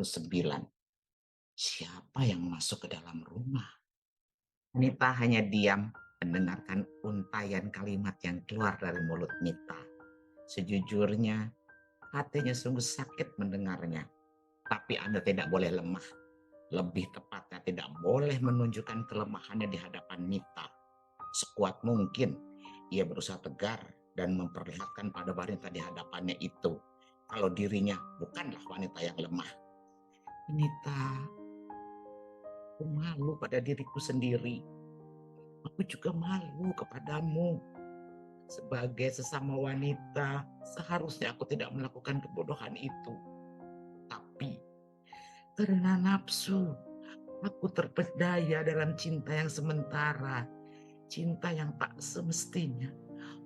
9. Siapa yang masuk ke dalam rumah? Nita hanya diam mendengarkan untayan kalimat yang keluar dari mulut Nita. Sejujurnya, hatinya sungguh sakit mendengarnya. Tapi Anda tidak boleh lemah. Lebih tepatnya tidak boleh menunjukkan kelemahannya di hadapan Nita. Sekuat mungkin, ia berusaha tegar dan memperlihatkan pada wanita di hadapannya itu kalau dirinya bukanlah wanita yang lemah. Nita, aku malu pada diriku sendiri. Aku juga malu kepadamu. Sebagai sesama wanita, seharusnya aku tidak melakukan kebodohan itu. Tapi karena nafsu, aku terpedaya dalam cinta yang sementara. Cinta yang tak semestinya.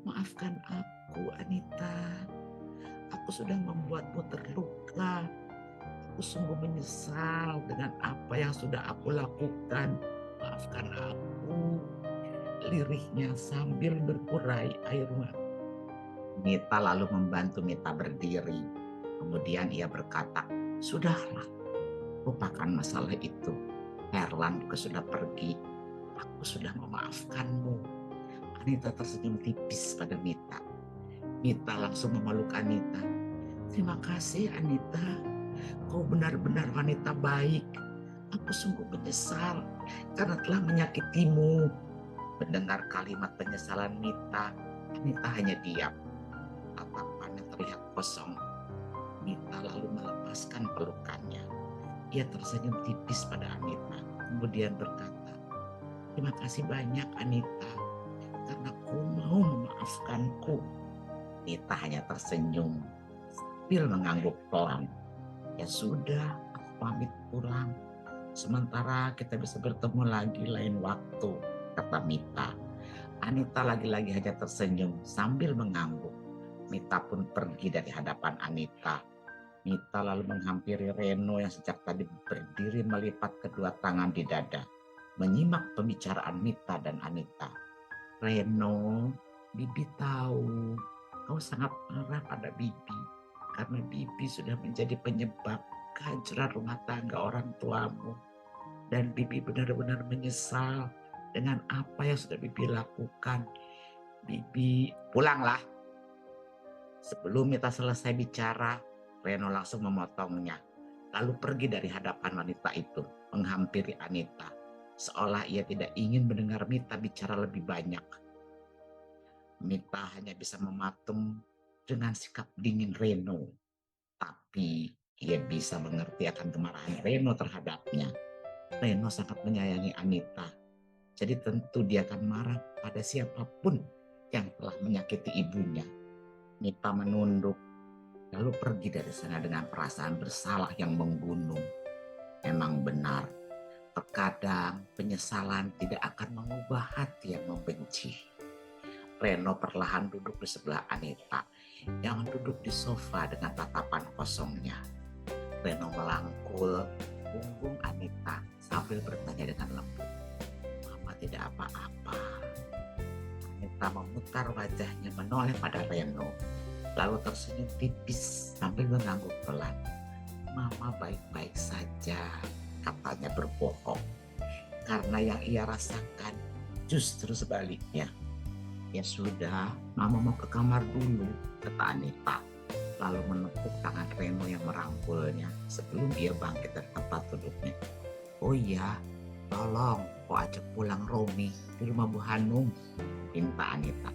Maafkan aku, Anita. Aku sudah membuatmu terluka. Aku sungguh menyesal dengan apa yang sudah aku lakukan. Maafkan aku. Lirihnya sambil berurai air mata. Mita lalu membantu Mita berdiri. Kemudian ia berkata, "Sudahlah, lupakan masalah itu. Erlan juga sudah pergi. Aku sudah memaafkanmu." Anita tersenyum tipis pada Mita. Mita langsung memeluk Anita. "Terima kasih, Anita. Kau benar-benar wanita baik. Aku sungguh menyesal karena telah menyakitimu." Mendengar kalimat penyesalan Mita, Anita hanya diam. Tatapannya terlihat kosong. Mita lalu melepaskan pelukannya. Ia tersenyum tipis pada Anita, kemudian berkata, "Terima kasih banyak, Anita, karena kau mau memaafkanku." Anita hanya tersenyum sambil mengangguk pelan. "Ya sudah, aku pamit pulang. Sementara kita bisa bertemu lagi lain waktu," kata Mita. Anita lagi-lagi hanya tersenyum sambil mengangguk. Mita pun pergi dari hadapan Anita. Mita lalu menghampiri Reno yang sejak tadi berdiri melipat kedua tangan di dada, menyimak pembicaraan Mita dan Anita. "Reno, Bibi tahu kau sangat marah pada Bibi karena Bibi sudah menjadi penyebab kehancuran rumah tangga orang tuamu. Dan Bibi benar-benar menyesal dengan apa yang sudah Bibi lakukan. Bibi, pulanglah." Sebelum Mita selesai bicara, Reno langsung memotongnya, lalu pergi dari hadapan wanita itu, menghampiri Anita, seolah ia tidak ingin mendengar Mita bicara lebih banyak. Mita hanya bisa mematung dengan sikap dingin Reno, tapi ia bisa mengerti akan kemarahan Reno terhadapnya. Reno sangat menyayangi Anita, jadi tentu dia akan marah pada siapapun yang telah menyakiti ibunya. Mita menunduk, lalu pergi dari sana dengan perasaan bersalah yang menggunung. Memang benar, terkadang penyesalan tidak akan mengubah hati yang membenci. Reno perlahan duduk di sebelah Anita, yang duduk di sofa dengan tatapan kosongnya. Reno melangkul punggung Anita sambil bertanya dengan lembut, "Mama tidak apa-apa?" Anita memutar wajahnya menoleh pada Reno, lalu tersenyum tipis sambil mengangguk pelan. "Mama baik-baik saja," katanya berbohong. Karena yang ia rasakan justru sebaliknya. "Ya sudah, Mama mau ke kamar dulu," kata Anita, lalu menepuk tangan Reno yang merangkulnya sebelum ia bangkit dari tempat duduknya. "Oh iya, tolong kau ajak pulang Romi di rumah Bu Hanum," minta Anita.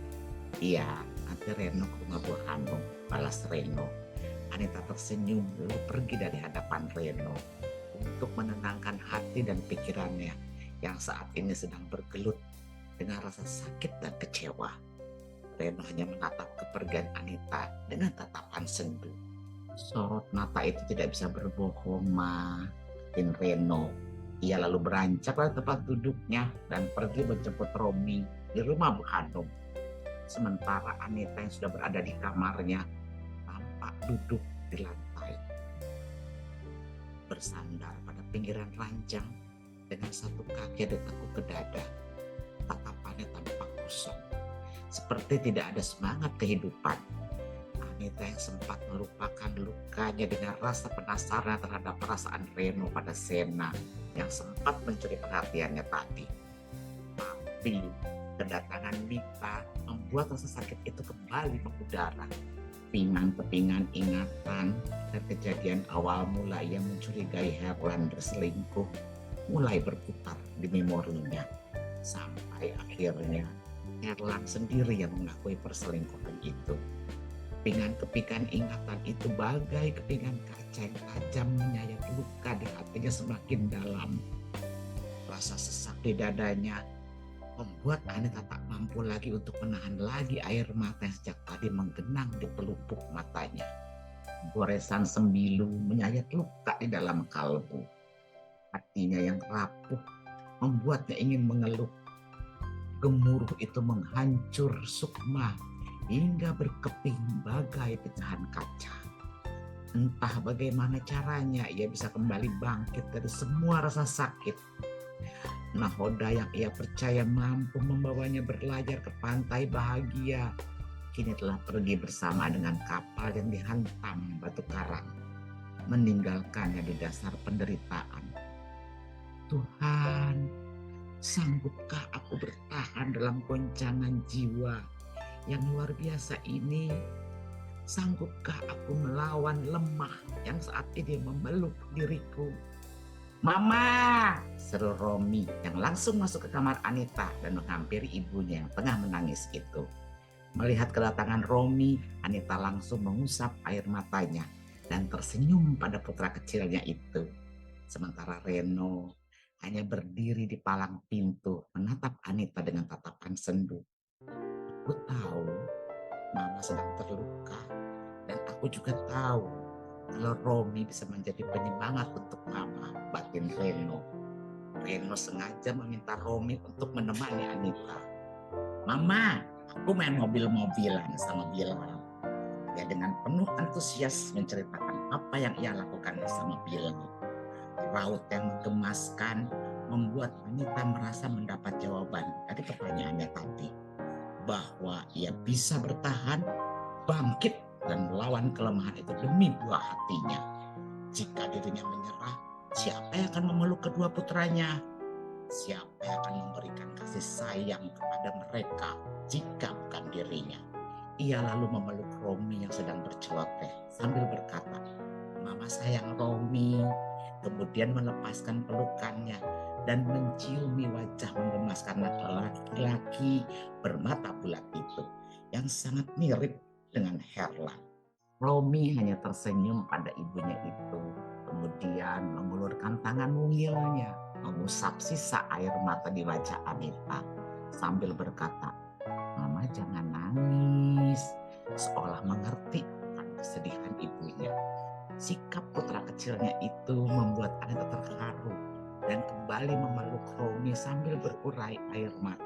"Iya, nanti Reno ke rumah Bu Hanum," balas Reno. Anita tersenyum lalu pergi dari hadapan Reno untuk menenangkan hati dan pikirannya yang saat ini sedang bergelut dengan rasa sakit dan kecewa. Reno hanya menatap kepergian Anita dengan tatapan sendu. "Sorot mata itu tidak bisa berbohong, Ma," kata Reno. Ia lalu beranjak dari tempat duduknya dan pergi menjemput Romi di rumah Bu Hanum. Sementara Anita yang sudah berada di kamarnya tampak duduk di lantai, bersandar pada pinggiran ranjang dengan satu kaki ditekuk ke dada. Tatapannya tampak kosong, seperti tidak ada semangat kehidupan. Anita yang sempat melupakan lukanya dengan rasa penasaran terhadap perasaan Reno pada Sena yang sempat mencuri perhatiannya tadi. Tapi kedatangan Mita membuat rasa sakit itu kembali mengudara. Pinang-kepingan ingatan dan kejadian awal mula ia mencurigai Herlan berselingkuh mulai berputar di memorinya. Sampai akhirnya Herlan sendiri yang mengakui perselingkuhan itu. Kepingan-kepingan ingatan itu bagai kepingan kaca yang tajam menyayat luka di hatinya semakin dalam. Rasa sesak di dadanya membuat Anita tak mampu lagi untuk menahan lagi air mata yang sejak tadi menggenang di pelupuk matanya. Goresan sembilu menyayat luka di dalam kalbu. Hatinya yang rapuh membuatnya ingin mengeluh. Gemuruh itu menghancur sukma hingga berkeping bagai pecahan kaca. Entah bagaimana caranya ia bisa kembali bangkit dari semua rasa sakit. Nahoda yang ia percaya mampu membawanya berlayar ke pantai bahagia kini telah pergi bersama dengan kapal yang dihantam batu karang, meninggalkannya di dasar penderitaan. Tuhan, sanggupkah aku bertahan dalam goncangan jiwa yang luar biasa ini? Sanggupkah aku melawan lemah yang saat ini memeluk diriku? Mama, seru Romi yang langsung masuk ke kamar Anita dan menghampiri ibunya yang tengah menangis itu. Melihat kedatangan Romi, Anita langsung mengusap air matanya dan tersenyum pada putra kecilnya itu. Sementara Reno hanya berdiri di palang pintu menatap Anita dengan tatapan sendu. Aku tahu Mama sedang terluka dan aku juga tahu kalau Romi bisa menjadi penyemangat untuk Mama, batin Reno. Reno sengaja meminta Romi untuk menemani Anita. Mama, aku main mobil-mobilan sama Bilal. Dia dengan penuh antusias menceritakan apa yang ia lakukan bersama Bilal. Raut yang menggemaskan membuat Anita merasa mendapat jawaban dari pertanyaannya tadi. Bahwa ia bisa bertahan, bangkit, dan melawan kelemahan itu demi buah hatinya. Jika dirinya menyerah, siapa yang akan memeluk kedua putranya? Siapa yang akan memberikan kasih sayang kepada mereka jika bukan dirinya? Ia lalu memeluk Romi yang sedang berceloteh sambil berkata, Mama sayang Romi. Kemudian melepaskan pelukannya dan menciumi wajah menggemaskan laki-laki bermata bulat itu yang sangat mirip dengan Herlan. Romi hanya tersenyum pada ibunya itu, kemudian mengulurkan tangan mungilnya, mengusap sisa air mata di wajah Anita sambil berkata, Mama jangan nangis, seolah mengerti akan kesedihan ibunya. Sikap putra kecilnya itu membuat Anita terharu dan kembali memeluk Romi sambil berurai air mata.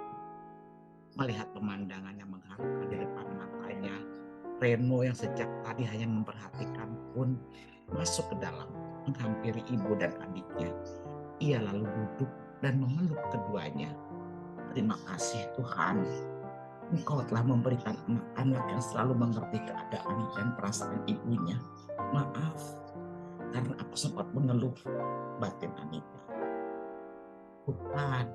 Melihat pemandangan yang mengharukan di depan matanya, Reno yang sejak tadi hanya memperhatikan pun masuk ke dalam, menghampiri ibu dan adiknya. Ia lalu duduk dan memeluk keduanya. Terima kasih Tuhan, Engkau telah memberikan anak-anak yang selalu mengerti keadaan dan perasaan ibunya. Maaf, karena aku sempat mengeluh, batin Anita. Tuhan,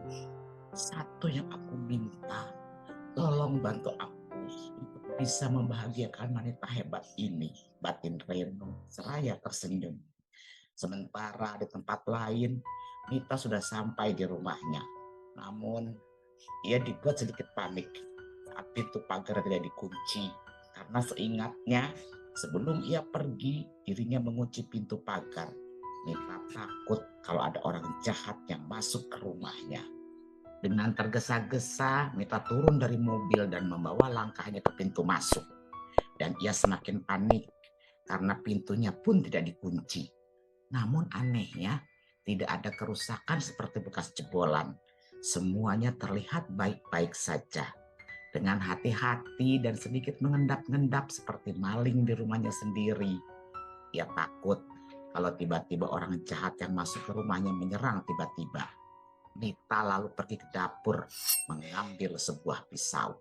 satu yang aku minta, tolong bantu aku untuk bisa membahagiakan wanita hebat ini, batin Reno seraya tersenyum. Sementara di tempat lain, Mita sudah sampai di rumahnya. Namun, ia dibuat sedikit panik saat pintu pagar tidak dikunci. Karena seingatnya, sebelum ia pergi, dirinya mengunci pintu pagar. Mita takut kalau ada orang jahat yang masuk ke rumahnya. Dengan tergesa-gesa, Mita turun dari mobil dan membawa langkahnya ke pintu masuk. Dan ia semakin panik karena pintunya pun tidak dikunci. Namun anehnya, tidak ada kerusakan seperti bekas jebolan. Semuanya terlihat baik-baik saja. Dengan hati-hati dan sedikit mengendap-endap seperti maling di rumahnya sendiri. Ia takut kalau tiba-tiba orang jahat yang masuk ke rumahnya menyerang tiba-tiba. Mita lalu pergi ke dapur mengambil sebuah pisau.